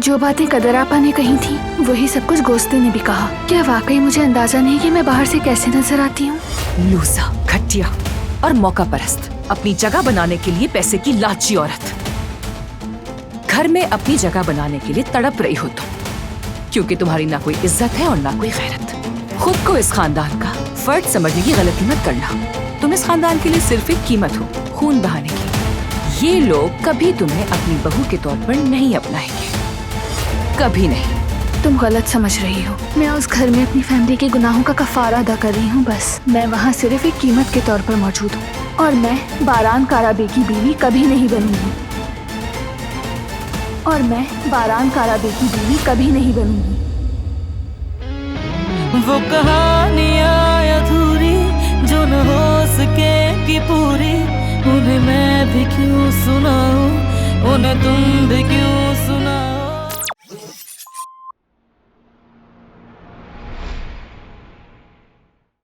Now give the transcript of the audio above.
जो बातें कदर आपा ने कही थी वही सब कुछ गोश्ते ने भी कहा। क्या वाकई मुझे अंदाजा नहीं कि मैं बाहर से कैसे नजर आती हूँ? लूसा, घटिया और मौका परस्त, अपनी जगह बनाने के लिए पैसे की लालची औरत। घर में अपनी जगह बनाने के लिए तड़प रही हो तुम, क्योंकि तुम्हारी ना कोई इज्जत है और ना कोई गैरत। खुद को इस खानदान का फर्द समझने की गलती मत करना। तुम इस खानदान के लिए सिर्फ एक कीमत हो, खून बहाने की। ये लोग कभी तुम्हें अपनी बहू के तौर पर नहीं अपनाएंगे, कभी नहीं। तुम गलत समझ रही हो। मैं उस घर में अपनी फैमिली के गुनाहों का कफारा अदा कर रही हूँ बस। मैं वहाँ सिर्फ एक कीमत के तौर पर मौजूद हूँ और मैं बारान काराबे की बीवी कभी नहीं बनूंगी। और मैं बारान काराबे की बीवी कभी नहीं बनूंगी। वो कहानियाँ अधूरी जो न हो सके कि पूरी, उन्हें मैं भी क्यों सुनाऊं, उन्हें तुम भी क्यों